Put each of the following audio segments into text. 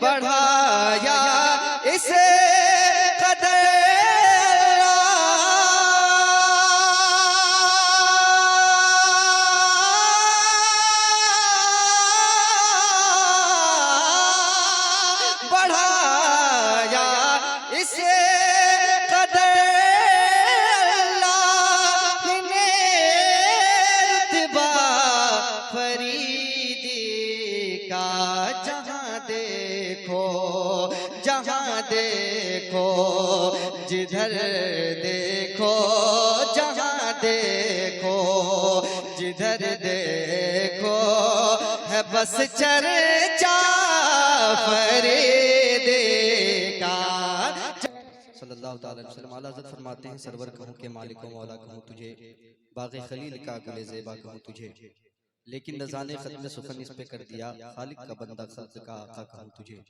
बढ़ाया इसे कदर बढ़ाया इसे कदर अल्लाह ने रुतबा फरीदी का। जहाँ देखो जिधर देखो जहाँ देखो जिधर देखो है बस चर्चा फरीदी का। सल्लल्लाहु अलैहि वसल्लम आला हज़रत फरमाते हैं, सरवर कहूँ के मालिक मौला कहूँ तुझे, बाग़े खलील का गुले ज़ेबा कहूँ तुझे, लेकिन नज़ाने खत्म सुखन इस पे कर दिया, खालिक का बंदा खल्क़ का आका कहूँ तुझे।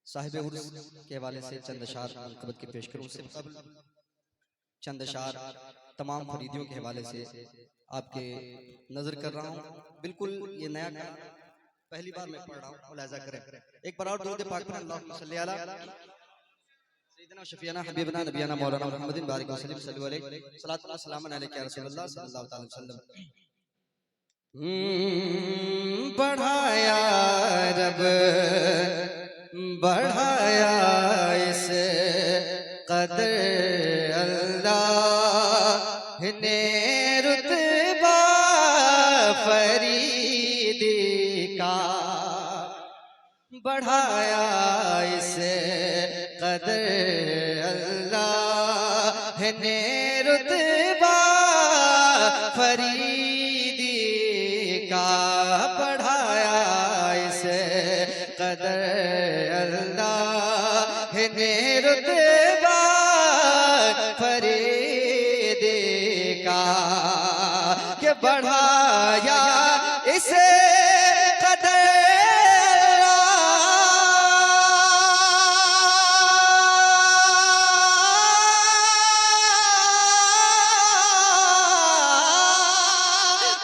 साहिब उर्स के हवाले से चंद अशार मनक़बत के पेश करूँ, उससे कबल चंद अशार तमाम फरीदियों के हवाले से आपके नजर कर रहा हूँ। बिल्कुल ये नया पहली बार मैं पढ़ रहा हूँ, मुलाहिज़ा करें। एक बार और दुरूद पाक पर अल्लाहुम्मा सल्ली अला सय्यिदना शफीअना हबीबना नबियना मौलाना मुहम्मदिन बारिक वसल्लम सल्लल्लाहु अलैहि सलातु व सलाम अलैका या रसूलल्लाह सल्लल्लाहु अलैहि वसल्लम। बढ़ाया रब बढ़ाया इसे कदर अल्लाह ने रुतबा फरीदी का। बढ़ाया इसे कदर अल्लाह ने रुतबा फरीदी का। बढ़ाया इसे कदर अल्लाह ने रुतबा फरीदी का। कि बढ़ाया इसे कदर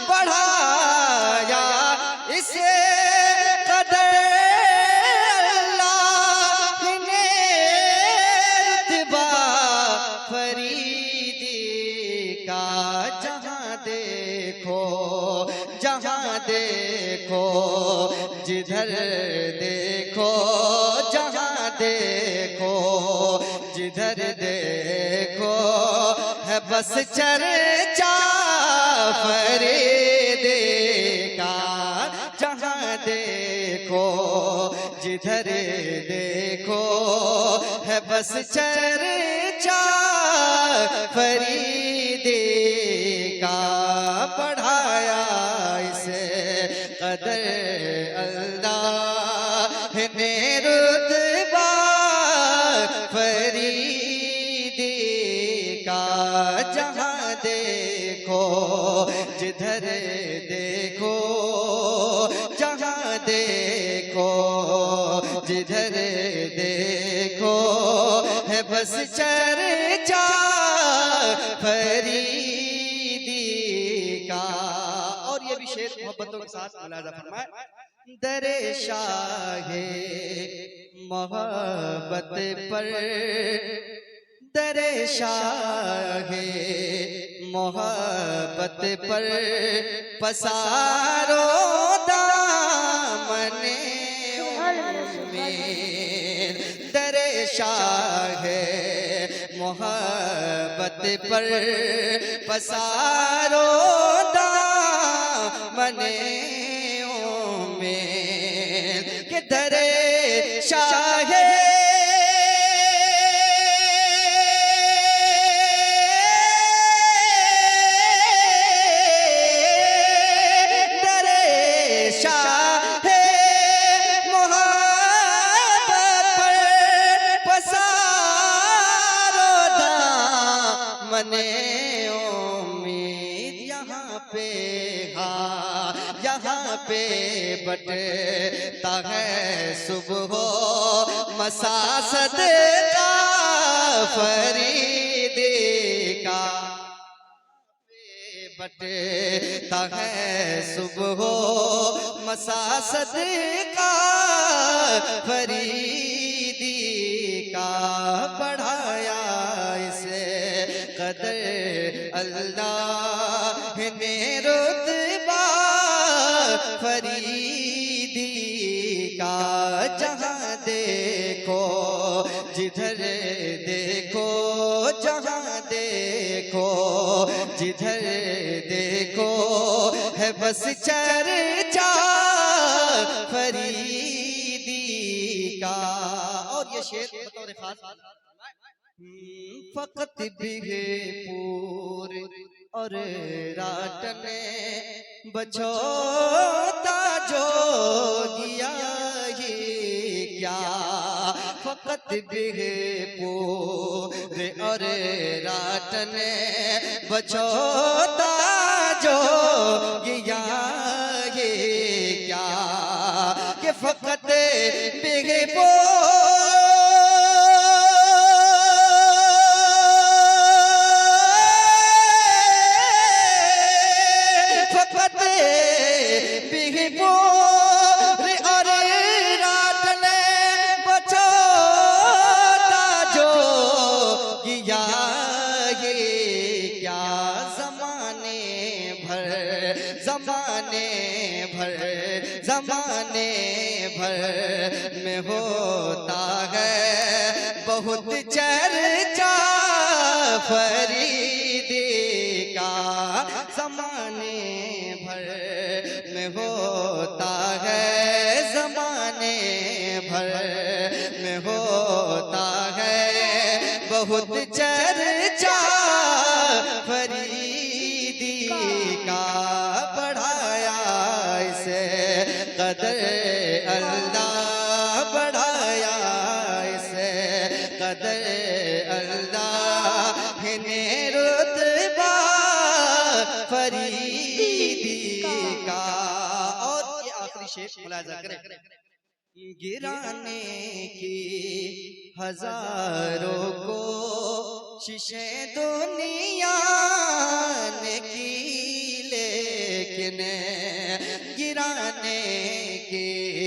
बढ़ाया इसे कदर अल्लाह ने रुतबा फरीदी का। जहाँ देखो जिधर देखो जहाँ देखो जिधर देखो है बस चर्चा फरीदी का। जहाँ देखो जिधर देखो है बस चर्चा फरीदी का। बढ़ाया इसे कदर अल्लाह ने रुतबा फरीदी का। जहाँ देखो जिधर देखो जहाँ देखो जिधर देखो है बस चर्चा फरीदी का। और ये भी शेर मोहब्बतों के साथ मुलाहिज़ा फरमाए। दरे शाहे मोहब्बत पर दरे शाहे मोहब्बत पर पसारो दामने में। दरे शाहे मोहब्बत पर पसारो दामने में। कि दरे शाहे मने उम्मीद यहाँ पे यहाँ पे बटता है सुबह मसासद का फरीदी का। बटता है सुबह मसासद का फरीदी का बढ़ाया इसे कदर अल्लाह ने रुतबा फरीदी का। जहाँ देखो जिधर देखो, जहाँ देखो जिधर देखो है बस चर्चा फरीदी का। और ये शेर बतौर खास फकत बिगे पूर और राटने बचोता जो गिया ही क्या। फकत बिगे पूर और राटने बचोता जो गिया ये क्या। कि फकत बिगे ज़माने भर में होता है बहुत चर्चा फरीदी का। ज़माने भर में होता है, ज़माने भर में होता है बहुत चर्चा फरीदी का। बढ़ाया इसे कदर अल्लाह, बढ़ाया इसे कदर अल्लाह ने रुतबा फरीदी का। और ये आखिरी शेर मुलाजा करें। गिराने की हजारों कोशिशें दुनिया ने की, लेकिन गिराने की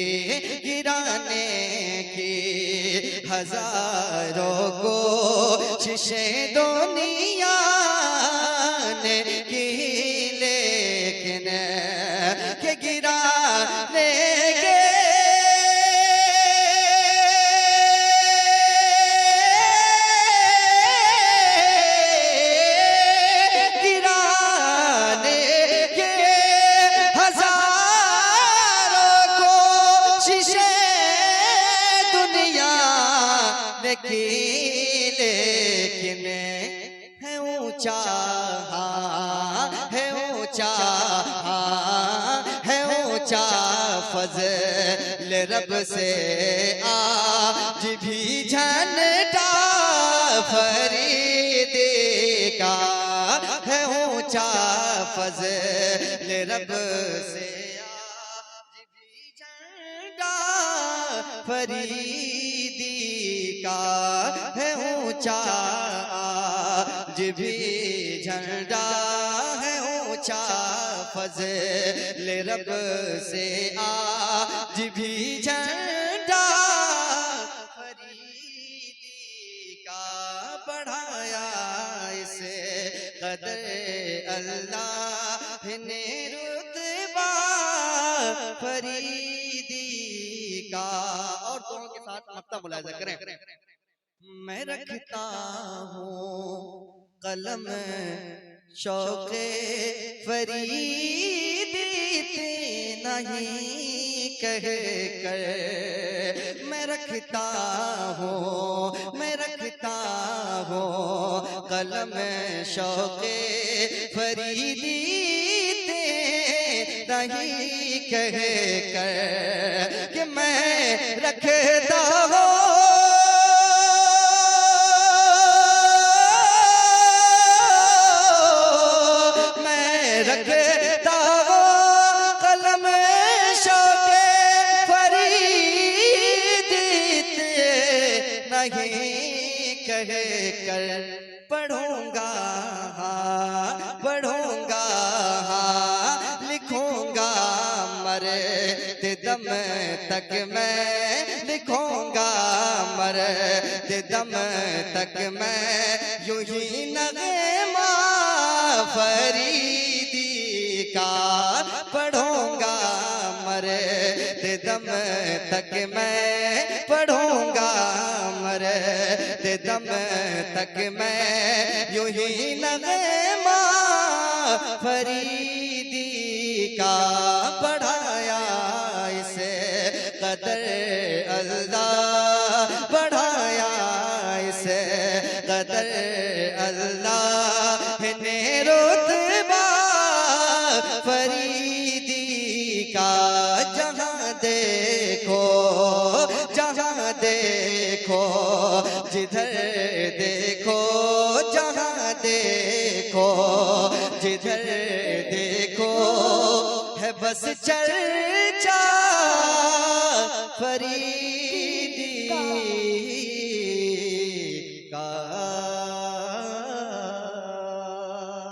हजारों कोशिशें दुनिया ने की, लेकिन के गिराने के लेकिन है ऊंचा, है ऊंचा, है ऊंचा फज़ल रब से आज भी झंडा फरीदी का। है ऊंचा फज़ल रब से आज भी झंडा फरीदी का। है ऊंचा आज भी झंडा, है ऊंचा फज़ल रब से आज भी झंडा फरीदी का। बढ़ाया इसे कदर अल्लाह ने रुतबा फरीदी का। और दोनों के साथ मक्ता मुलाजा करें। मैं रखता हूँ कलम शौक़े फरीदी नहीं कह कर। मैं रखता हूँ, मैं रखता हूँ कलम शौक़े फरीदी नहीं कह कर। कि मैं रखता हूँ रखता हूँ कलम शौक़े फरीदी नहीं कह कर। पढ़ूंगा पढ़ूंगा लिखूंगा मरते दम तक मैं लिखूंगा मरते दम तक मैं यूं ही नगमा फरीदी का पढ़ूंगा मरते दम तक मैं पढ़ूंगा मरते दम तक मैं यूं ही नगमा फरीदी का पढ़ाया इसे कदर अल्लाह बढ़ाया इसे कदर अल्लाह ने रुतबा फरीदी का जहाँ देखो जिधर देखो जहाँ देखो जिधर देखो है बस चर्चा फरीदी